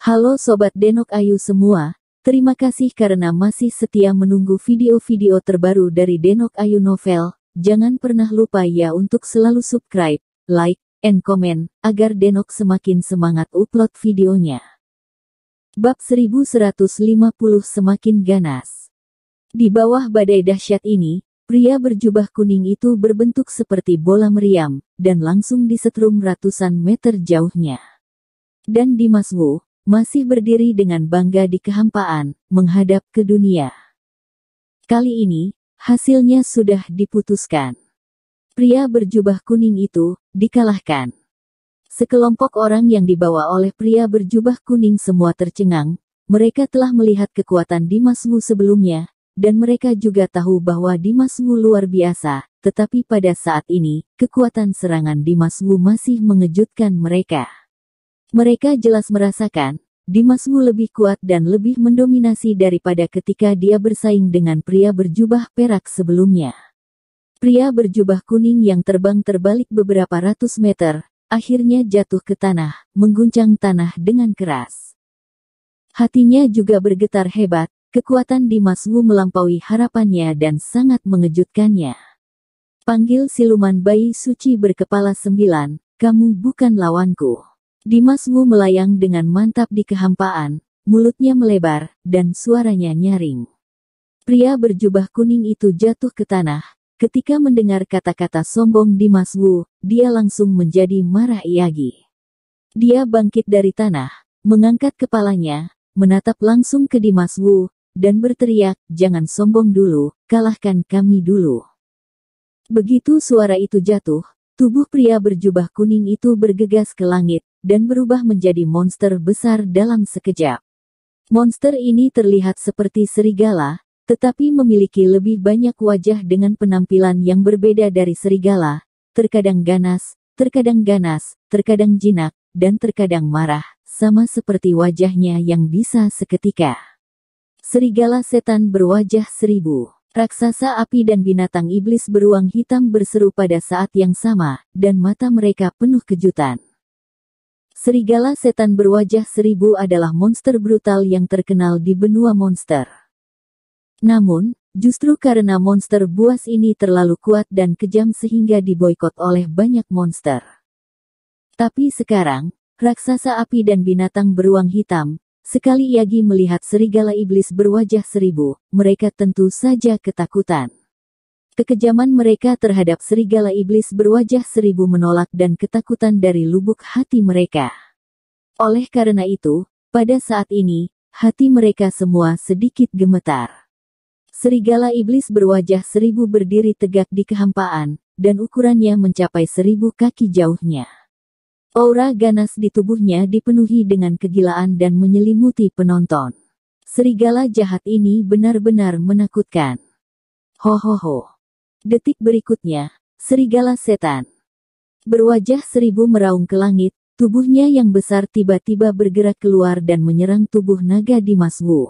Halo Sobat Denok Ayu semua, terima kasih karena masih setia menunggu video-video terbaru dari Denok Ayu Novel. Jangan pernah lupa ya untuk selalu subscribe, like, and comment, agar Denok semakin semangat upload videonya. Bab 1150 semakin ganas. Di bawah badai dahsyat ini, pria berjubah kuning itu berbentuk seperti bola meriam, dan langsung disetrum ratusan meter jauhnya. Dan Dimas Wu masih berdiri dengan bangga di kehampaan, menghadap ke dunia. Kali ini, hasilnya sudah diputuskan. Pria berjubah kuning itu dikalahkan. Sekelompok orang yang dibawa oleh pria berjubah kuning semua tercengang. Mereka telah melihat kekuatan Dimas Wu sebelumnya, dan mereka juga tahu bahwa Dimas Wu luar biasa, tetapi pada saat ini, kekuatan serangan Dimas Wu masih mengejutkan mereka. Mereka jelas merasakan, Dimas Wu lebih kuat dan lebih mendominasi daripada ketika dia bersaing dengan pria berjubah perak sebelumnya. Pria berjubah kuning yang terbang terbalik beberapa ratus meter, akhirnya jatuh ke tanah, mengguncang tanah dengan keras. Hatinya juga bergetar hebat, kekuatan Dimas Wu melampaui harapannya dan sangat mengejutkannya. Panggil siluman bayi suci berkepala 9, kamu bukan lawanku. Dimas Wu melayang dengan mantap di kehampaan, mulutnya melebar, dan suaranya nyaring. Pria berjubah kuning itu jatuh ke tanah. Ketika mendengar kata-kata sombong Dimas Wu, dia langsung menjadi marah iyagi. Dia bangkit dari tanah, mengangkat kepalanya, menatap langsung ke Dimas Wu, dan berteriak, jangan sombong dulu, kalahkan kami dulu. Begitu suara itu jatuh, tubuh pria berjubah kuning itu bergegas ke langit, dan berubah menjadi monster besar dalam sekejap. Monster ini terlihat seperti serigala, tetapi memiliki lebih banyak wajah dengan penampilan yang berbeda dari serigala, terkadang ganas, terkadang jinak, dan terkadang marah, sama seperti wajahnya yang bisa seketika. Serigala setan berwajah 1000. Raksasa api dan binatang iblis beruang hitam berseru pada saat yang sama, dan mata mereka penuh kejutan. Serigala setan berwajah 1000 adalah monster brutal yang terkenal di benua monster. Namun, justru karena monster buas ini terlalu kuat dan kejam sehingga diboikot oleh banyak monster. Tapi sekarang, raksasa api dan binatang beruang hitam, sekali Yagi melihat serigala iblis berwajah 1000, mereka tentu saja ketakutan. Kekejaman mereka terhadap serigala iblis berwajah 1000 menolak dan ketakutan dari lubuk hati mereka. Oleh karena itu, pada saat ini, hati mereka semua sedikit gemetar. Serigala iblis berwajah 1000 berdiri tegak di kehampaan, dan ukurannya mencapai 1000 kaki jauhnya. Aura ganas di tubuhnya dipenuhi dengan kegilaan dan menyelimuti penonton. Serigala jahat ini benar-benar menakutkan. Ho. Detik berikutnya, serigala setan berwajah 1000 meraung ke langit, tubuhnya yang besar tiba-tiba bergerak keluar dan menyerang tubuh naga Dimas Wu.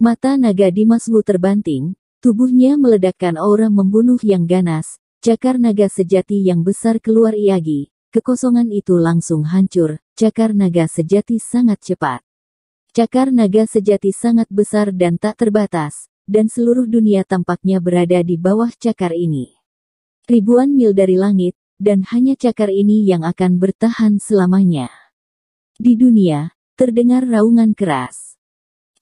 Mata naga Dimas Wu terbanting, tubuhnya meledakkan aura membunuh yang ganas, cakar naga sejati yang besar keluar iyagi, kekosongan itu langsung hancur, cakar naga sejati sangat cepat. Cakar naga sejati sangat besar dan tak terbatas, dan seluruh dunia tampaknya berada di bawah cakar ini. Ribuan mil dari langit, dan hanya cakar ini yang akan bertahan selamanya. Di dunia, terdengar raungan keras.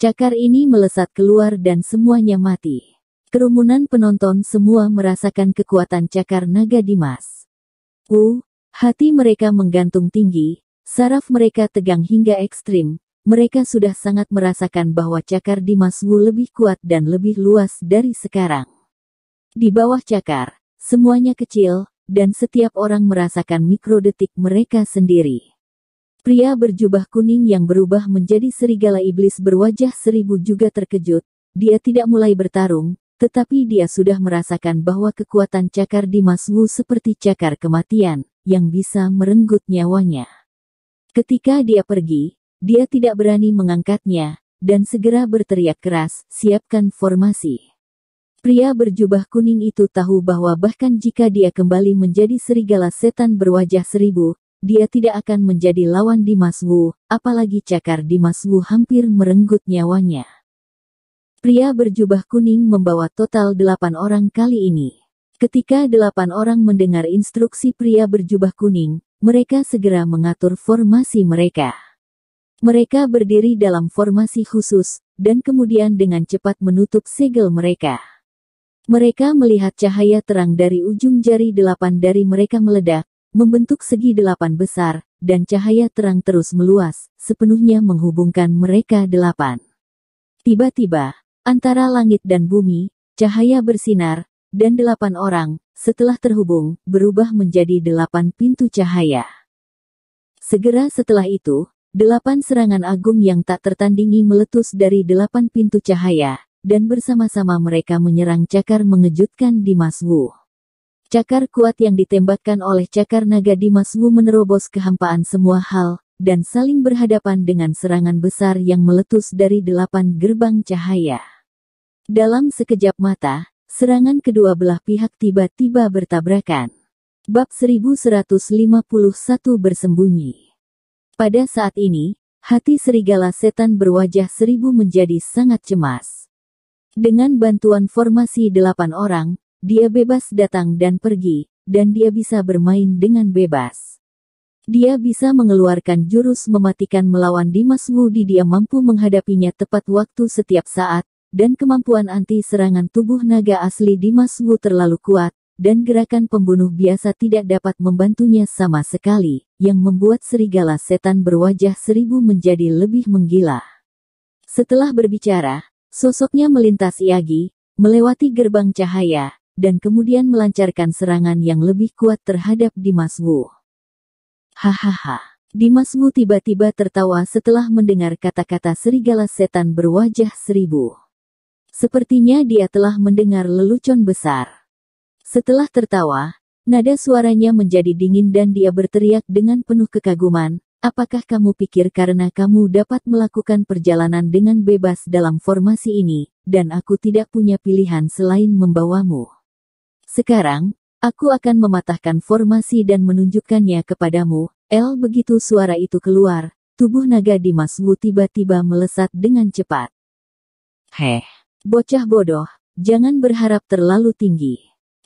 Cakar ini melesat keluar dan semuanya mati. Kerumunan penonton semua merasakan kekuatan cakar naga Dimas. Hati mereka menggantung tinggi, saraf mereka tegang hingga ekstrim. Mereka sudah sangat merasakan bahwa cakar Dimas Wu lebih kuat dan lebih luas dari sekarang. Di bawah cakar, semuanya kecil, dan setiap orang merasakan mikrodetik mereka sendiri. Pria berjubah kuning yang berubah menjadi serigala iblis berwajah 1000 juga terkejut. Dia tidak mulai bertarung, tetapi dia sudah merasakan bahwa kekuatan cakar Dimas Wu seperti cakar kematian, yang bisa merenggut nyawanya. Ketika dia pergi, dia tidak berani mengangkatnya, dan segera berteriak keras, siapkan formasi. Pria berjubah kuning itu tahu bahwa bahkan jika dia kembali menjadi serigala setan berwajah 1000, dia tidak akan menjadi lawan Dimas Wu, apalagi cakar Dimas Wu hampir merenggut nyawanya. Pria berjubah kuning membawa total 8 orang kali ini. Ketika 8 orang mendengar instruksi pria berjubah kuning, mereka segera mengatur formasi mereka. Mereka berdiri dalam formasi khusus, dan kemudian dengan cepat menutup segel mereka. Mereka melihat cahaya terang dari ujung jari 8 dari mereka meledak, membentuk segi 8 besar, dan cahaya terang terus meluas, sepenuhnya menghubungkan mereka 8. Tiba-tiba, antara langit dan bumi, cahaya bersinar, dan 8 orang, setelah terhubung, berubah menjadi 8 pintu cahaya. Segera setelah itu, 8 serangan agung yang tak tertandingi meletus dari 8 pintu cahaya, dan bersama-sama mereka menyerang cakar mengejutkan Dimas Wu. Cakar kuat yang ditembakkan oleh cakar naga Dimas Wu menerobos kehampaan semua hal, dan saling berhadapan dengan serangan besar yang meletus dari 8 gerbang cahaya. Dalam sekejap mata, serangan kedua belah pihak tiba-tiba bertabrakan. Bab 1151 bersembunyi. Pada saat ini, hati serigala setan berwajah 1000 menjadi sangat cemas. Dengan bantuan formasi 8 orang, dia bebas datang dan pergi, dan dia bisa bermain dengan bebas. Dia bisa mengeluarkan jurus mematikan melawan Dimas Wu. Dia mampu menghadapinya tepat waktu setiap saat, dan kemampuan anti serangan tubuh naga asli Dimas Wu terlalu kuat, dan gerakan pembunuh biasa tidak dapat membantunya sama sekali, yang membuat serigala setan berwajah 1000 menjadi lebih menggila. Setelah berbicara, sosoknya melintasi Agi, melewati gerbang cahaya, dan kemudian melancarkan serangan yang lebih kuat terhadap Dimas Wu. Hahaha. Dimas Wu tiba-tiba tertawa setelah mendengar kata-kata serigala setan berwajah 1000. Sepertinya dia telah mendengar lelucon besar. Setelah tertawa, nada suaranya menjadi dingin dan dia berteriak dengan penuh kekaguman, "Apakah kamu pikir karena kamu dapat melakukan perjalanan dengan bebas dalam formasi ini, dan aku tidak punya pilihan selain membawamu? Sekarang, aku akan mematahkan formasi dan menunjukkannya kepadamu." Begitu suara itu keluar, tubuh naga Dimas Wu tiba-tiba melesat dengan cepat. Bocah bodoh, jangan berharap terlalu tinggi.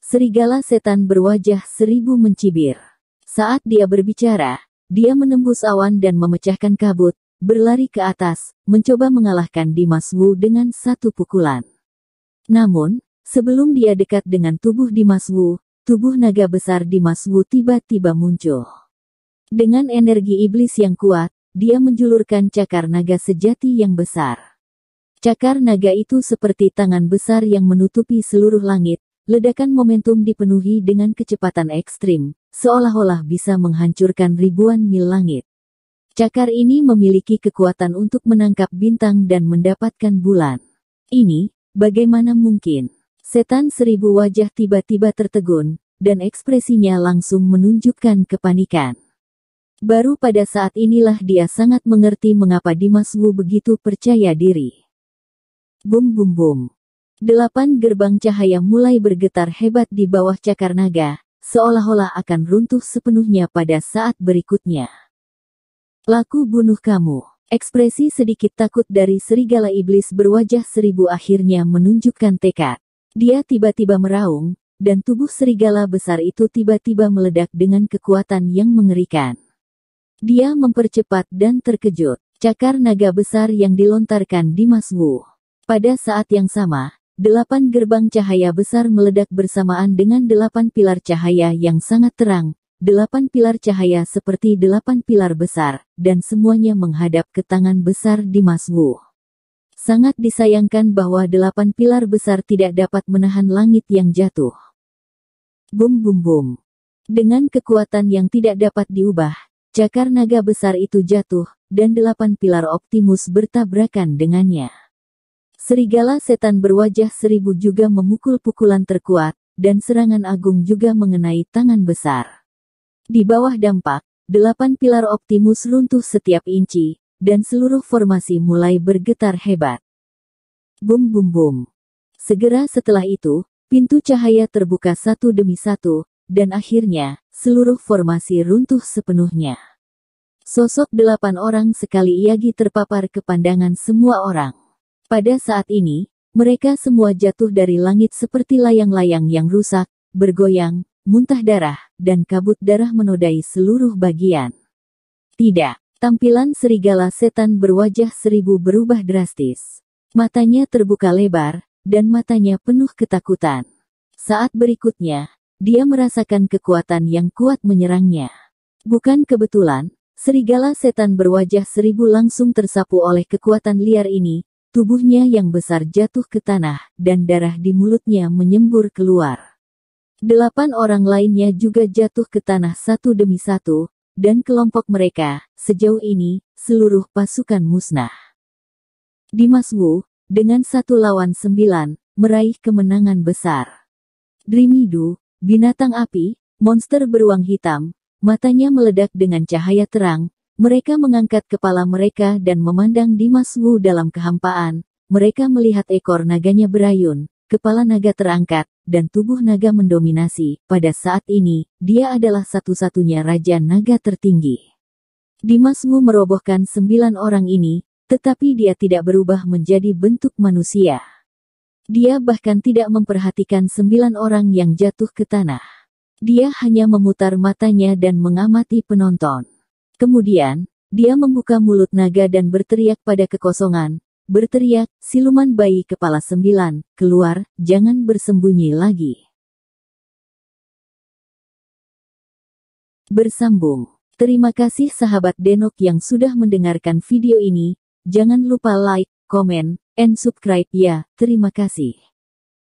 Serigala setan berwajah 1000 mencibir. Saat dia berbicara, dia menembus awan dan memecahkan kabut, berlari ke atas, mencoba mengalahkan Dimas Wu dengan satu pukulan. Namun, sebelum dia dekat dengan tubuh Dimas Wu, tubuh naga besar Dimas Wu tiba-tiba muncul. Dengan energi iblis yang kuat, dia menjulurkan cakar naga sejati yang besar. Cakar naga itu seperti tangan besar yang menutupi seluruh langit. Ledakan momentum dipenuhi dengan kecepatan ekstrim, seolah-olah bisa menghancurkan ribuan mil langit. Cakar ini memiliki kekuatan untuk menangkap bintang dan mendapatkan bulan. Ini, bagaimana mungkin? Setan 1000 wajah tiba-tiba tertegun, dan ekspresinya langsung menunjukkan kepanikan. Baru pada saat inilah dia sangat mengerti mengapa Dimas Wu begitu percaya diri. Bum bum bum. 8 gerbang cahaya mulai bergetar hebat di bawah cakar naga, seolah-olah akan runtuh sepenuhnya pada saat berikutnya. Laku bunuh kamu. Ekspresi sedikit takut dari serigala iblis berwajah 1000 akhirnya menunjukkan tekad. Dia tiba-tiba meraung, dan tubuh serigala besar itu tiba-tiba meledak dengan kekuatan yang mengerikan. Dia mempercepat dan terkejut. Cakar naga besar yang dilontarkan Dimas Wu. Pada saat yang sama, 8 gerbang cahaya besar meledak bersamaan dengan 8 pilar cahaya yang sangat terang. 8 pilar cahaya seperti 8 pilar besar, dan semuanya menghadap ke tangan besar Dimas Wu. Sangat disayangkan bahwa 8 pilar besar tidak dapat menahan langit yang jatuh. Bum bum bum. Dengan kekuatan yang tidak dapat diubah, cakar naga besar itu jatuh, dan 8 pilar Optimus bertabrakan dengannya. Serigala setan berwajah 1000 juga memukul pukulan terkuat, dan serangan agung juga mengenai tangan besar. Di bawah dampak, 8 pilar Optimus runtuh setiap inci, dan seluruh formasi mulai bergetar hebat. Bum bum bum. Segera setelah itu, pintu cahaya terbuka satu demi satu, dan akhirnya, seluruh formasi runtuh sepenuhnya. Sosok 8 orang sekali lagi terpapar ke pandangan semua orang. Pada saat ini, mereka semua jatuh dari langit seperti layang-layang yang rusak, bergoyang, muntah darah, dan kabut darah menodai seluruh bagian. Tidak, tampilan serigala setan berwajah seribu berubah drastis. Matanya terbuka lebar, dan matanya penuh ketakutan. Saat berikutnya, dia merasakan kekuatan yang kuat menyerangnya. Bukan kebetulan, serigala setan berwajah seribu langsung tersapu oleh kekuatan liar ini, tubuhnya yang besar jatuh ke tanah, dan darah di mulutnya menyembur keluar. 8 orang lainnya juga jatuh ke tanah satu demi satu, dan kelompok mereka, sejauh ini, seluruh pasukan musnah. Dimas Wu, dengan 1 lawan 9, meraih kemenangan besar. Drimidu, binatang api, monster beruang hitam, matanya meledak dengan cahaya terang, mereka mengangkat kepala mereka dan memandang Dimas Wu dalam kehampaan, mereka melihat ekor naganya berayun, kepala naga terangkat, dan tubuh naga mendominasi. Pada saat ini, dia adalah satu-satunya raja naga tertinggi. Dimas Wu merobohkan 9 orang ini, tetapi dia tidak berubah menjadi bentuk manusia. Dia bahkan tidak memperhatikan 9 orang yang jatuh ke tanah. Dia hanya memutar matanya dan mengamati penonton. Kemudian, dia membuka mulut naga dan berteriak pada kekosongan, berteriak, siluman bayi kepala 9, keluar, jangan bersembunyi lagi. Bersambung. Terima kasih sahabat Denok yang sudah mendengarkan video ini, jangan lupa like, komen, and subscribe ya, terima kasih.